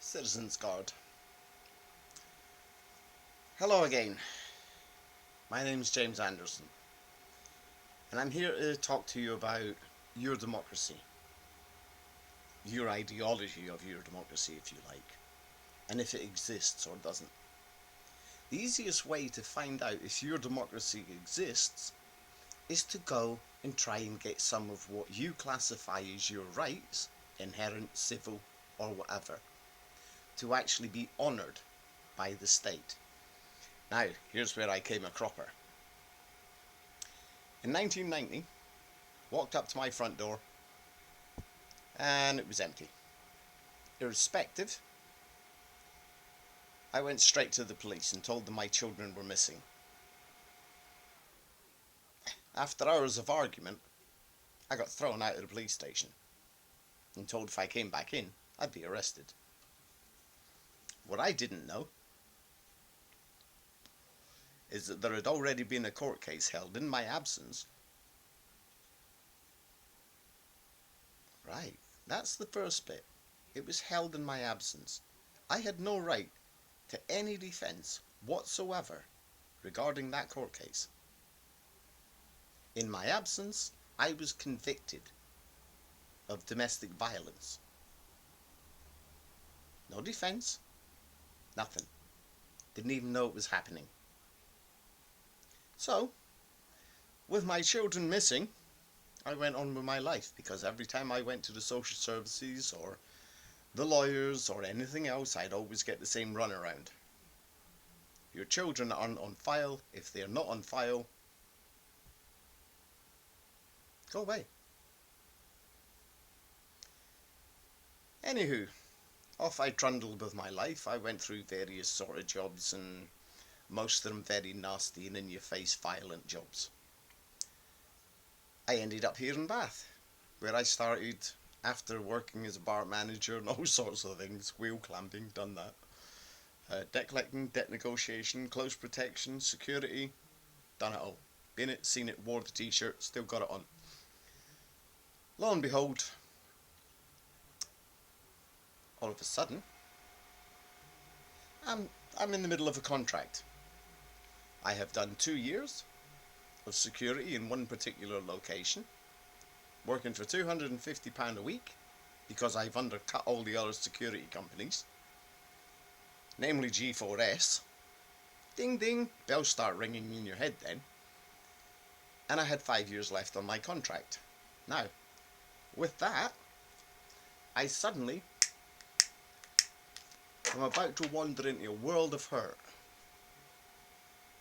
Citizens Guard. Hello again. My name is James Anderson, and I'm here to talk to you about your democracy, your ideology of your democracy, if you like, and if it exists or doesn't. The easiest way to find out if your democracy exists is to go and try and get some of what you classify as your rights, inherent, civil, or whatever, to actually be honoured by the state. Now, here's where I came a cropper. In 1990, walked up to my front door and it was empty. Irrespective, I went straight to the police and told them my children were missing. After hours of argument, I got thrown out of the police station and told if I came back in, I'd be arrested. What I didn't know is that there had already been a court case held in my absence. Right, that's the first bit. It was held in my absence. I had no right to any defence whatsoever regarding that court case. In my absence, I was convicted of domestic violence. No defence, nothing. Didn't even know it was happening. So, with my children missing, I went on with my life, because every time I went to the social services or the lawyers or anything else, I'd always get the same runaround. Your children aren't on file. If they're not on file, go away. Anywho, off I trundled with my life. I went through various sort of jobs, and most of them very nasty and in-your-face violent jobs. I ended up here in Bath, where I started after working as a bar manager and all sorts of things. Wheel clamping, done that. Debt collecting, debt negotiation, close protection, security, done it all. Been it, seen it, wore the t-shirt, still got it on. Lo and behold, all of a sudden, I'm in the middle of a contract. I have done 2 years of security in one particular location, working for £250 a week, because I've undercut all the other security companies, namely G4S. Ding ding, bells start ringing in your head then. And I had 5 years left on my contract. Now, with that, I suddenly am about to wander into a world of hurt.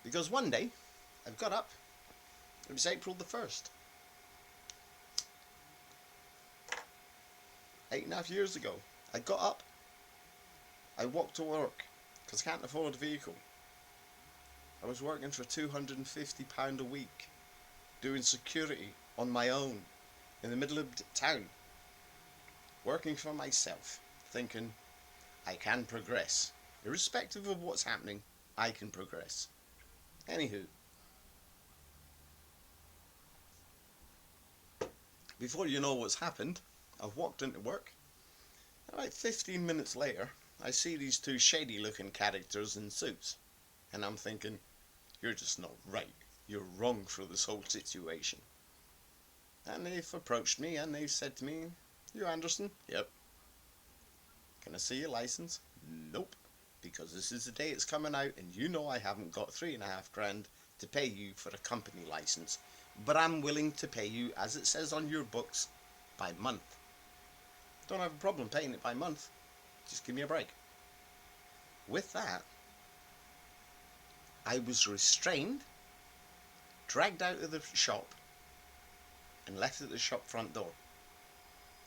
Because one day, I've got up, it was April the 1st. 8.5 years ago, I got up, I walked to work, because I can't afford a vehicle. I was working for £250 a week, doing security on my own, in the middle of town, working for myself, thinking, I can progress. Irrespective of what's happening, I can progress. Anywho, before you know what's happened, I've walked into work. About 15 minutes later, I see these two shady looking characters in suits. And I'm thinking, you're just not right. You're wrong for this whole situation. And they've approached me and they've said to me, you Anderson? Yep. Can I see your license? Nope. Because this is the day it's coming out and you know I haven't got £3,500 to pay you for a company license. But I'm willing to pay you, as it says on your books, by month. Don't have a problem paying it by month. Just give me a break. With that, I was restrained, dragged out of the shop, and left at the shop front door.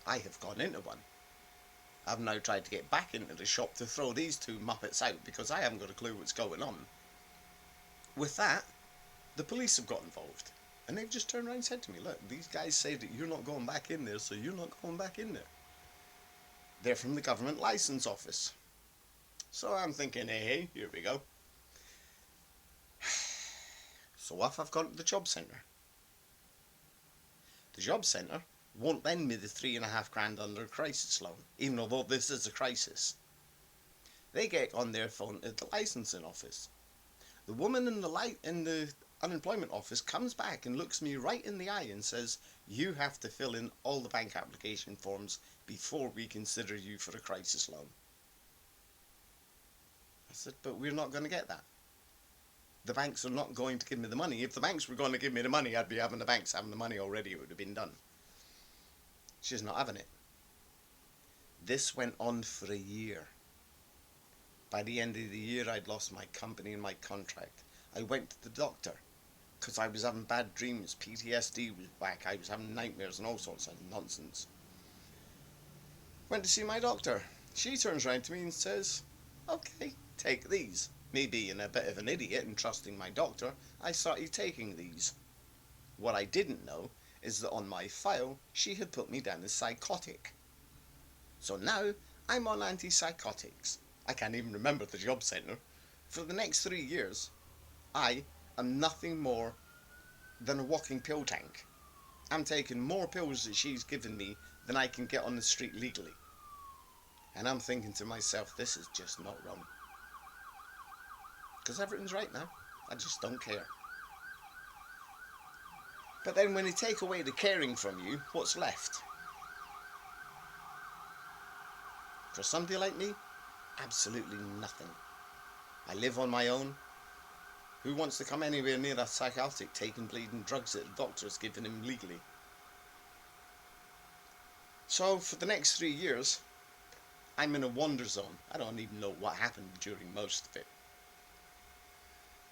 I have gone into one. I've now tried to get back into the shop to throw these two muppets out because I haven't got a clue what's going on. With that, the police have got involved. And they've just turned around and said to me, look, these guys say that you're not going back in there, so you're not going back in there. They're from the government license office. So I'm thinking, hey, here we go. So off I've gone to the job centre. The job centre won't lend me the £3,500 under a crisis loan, even although this is a crisis. They get on their phone at the licensing office. The woman in the unemployment office comes back and looks me right in the eye and says, "You have to fill in all the bank application forms before we consider you for a crisis loan." I said, "But we're not going to get that. The banks are not going to give me the money. If the banks were going to give me the money, I'd be having the banks having the money already. It would have been done." She's not having it. This went on for a year. By the end of the year, I'd lost my company and my contract. I went to the doctor because I was having bad dreams. PTSD was back. I was having nightmares and all sorts of nonsense. Went to see my doctor. She turns around to me and says, "Okay, take these." Me being a bit of an idiot and trusting my doctor, I started taking these. What I didn't know is that on my file, she had put me down as psychotic. So now, I'm on antipsychotics. I can't even remember the job centre. For the next 3 years, I am nothing more than a walking pill tank. I'm taking more pills that she's given me than I can get on the street legally. And I'm thinking to myself, this is just not wrong. Because everything's right now. I just don't care. But then when they take away the caring from you, what's left? For somebody like me, absolutely nothing. I live on my own. Who wants to come anywhere near a psychotic taking bleeding drugs that the doctor has given him legally? So for the next 3 years, I'm in a wander zone. I don't even know what happened during most of it.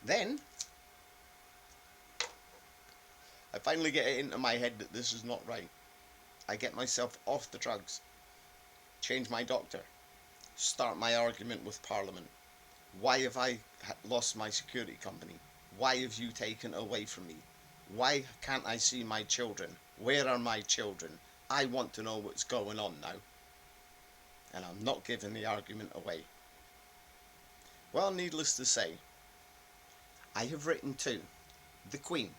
Then, I finally get it into my head that this is not right. I get myself off the drugs, change my doctor, start my argument with Parliament. Why have I lost my security company? Why have you taken away from me? Why can't I see my children? Where are my children? I want to know what's going on now. And I'm not giving the argument away. Well, needless to say, I have written to the Queen,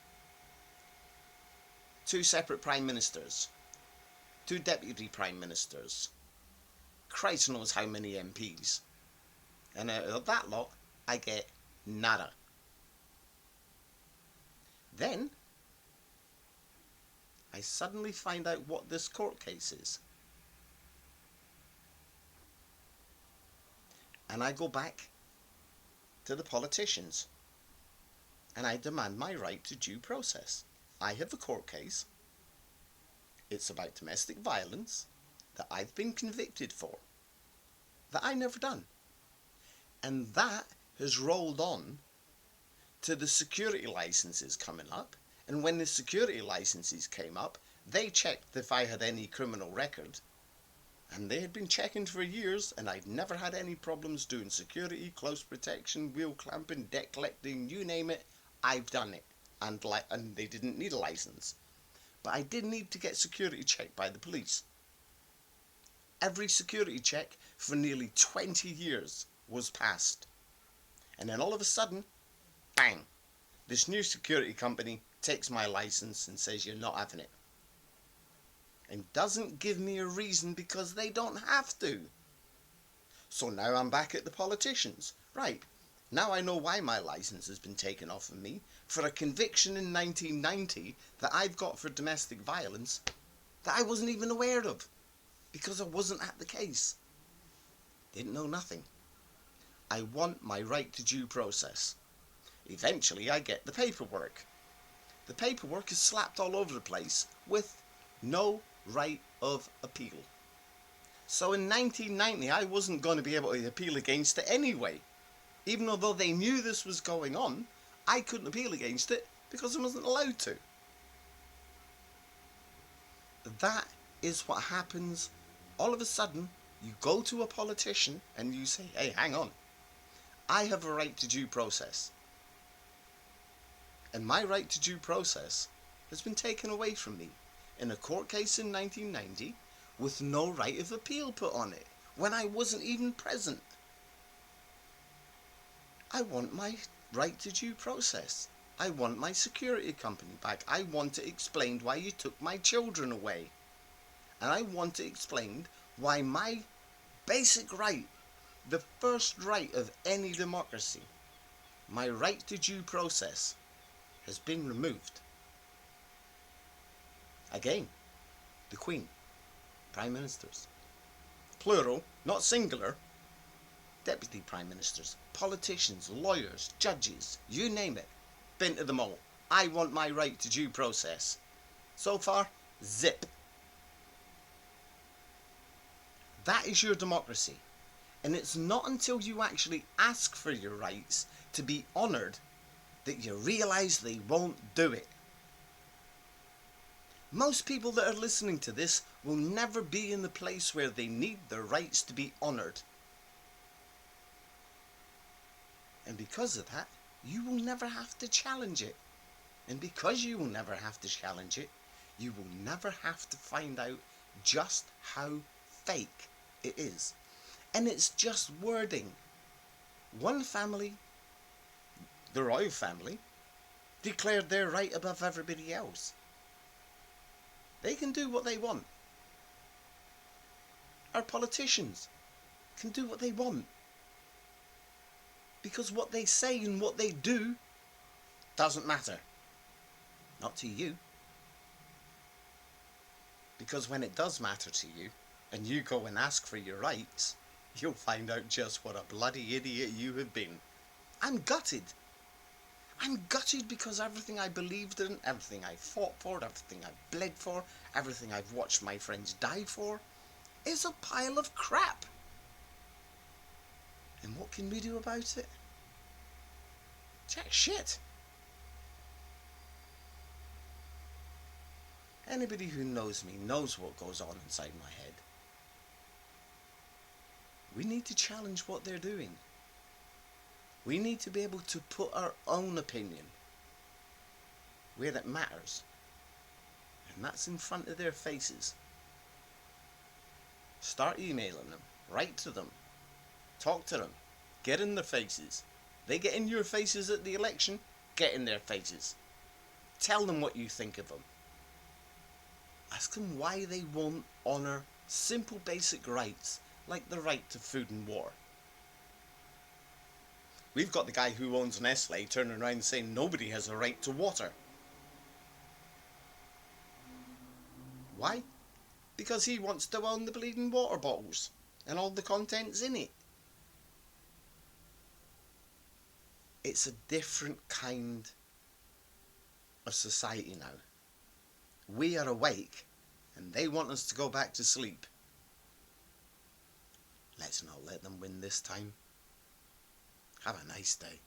2 separate Prime Ministers, 2 Deputy Prime Ministers, Christ knows how many MPs. And out of that lot, I get nada. Then, I suddenly find out what this court case is. And I go back to the politicians. And I demand my right to due process. I have a court case. It's about domestic violence that I've been convicted for. That I never done. And that has rolled on to the security licenses coming up. And when the security licenses came up, they checked if I had any criminal record. And they had been checking for years, and I'd never had any problems doing security, close protection, wheel clamping, debt collecting, you name it, I've done it. And they didn't need a license. But I did need to get security checked by the police. Every security check for nearly 20 years was passed. And then all of a sudden, bang, this new security company takes my license and says you're not having it. And doesn't give me a reason because they don't have to. So now I'm back at the politicians. Right, now I know why my license has been taken off of me for a conviction in 1990 that I've got for domestic violence that I wasn't even aware of because I wasn't at the case. Didn't know nothing. I want my right to due process. Eventually I get the paperwork. The paperwork is slapped all over the place with no right of appeal. So in 1990 I wasn't going to be able to appeal against it anyway. Even though they knew this was going on, I couldn't appeal against it because I wasn't allowed to. That is what happens. All of a sudden, you go to a politician and you say, hey, hang on. I have a right to due process. And my right to due process has been taken away from me in a court case in 1990 with no right of appeal put on it when I wasn't even present. I want my right to due process. I want my security company back. I want it explained why you took my children away. And I want it explained why my basic right The first right of any democracy, my right to due process, has been removed. Again, the Queen, Prime Ministers. Plural, not singular. Deputy Prime Ministers, politicians, lawyers, judges, you name it. Been to them all. I want my right to due process. So far, zip. That is your democracy. And it's not until you actually ask for your rights to be honoured that you realise they won't do it. Most people that are listening to this will never be in the place where they need their rights to be honoured. And because of that, you will never have to challenge it. And because you will never have to challenge it, you will never have to find out just how fake it is. And it's just wording. One family, the royal family, declared their right above everybody else. They can do what they want. Our politicians can do what they want. Because what they say and what they do doesn't matter. Not to you. Because when it does matter to you, and you go and ask for your rights, you'll find out just what a bloody idiot you have been. I'm gutted. I'm gutted because everything I believed in, everything I fought for, everything I bled for, everything I've watched my friends die for, is a pile of crap. And what can we do about it? Jack shit. Anybody who knows me knows what goes on inside my head. We need to challenge what they're doing. We need to be able to put our own opinion where it matters. And that's in front of their faces. Start emailing them. Write to them. Talk to them. Get in their faces. They get in your faces at the election. Get in their faces. Tell them what you think of them. Ask them why they won't honour simple basic rights like the right to food and water. We've got the guy who owns Nestle turning around saying nobody has a right to water. Why? Because he wants to own the bleeding water bottles and all the contents in it. It's a different kind of society now. We are awake and they want us to go back to sleep. Let's not let them win this time. Have a nice day.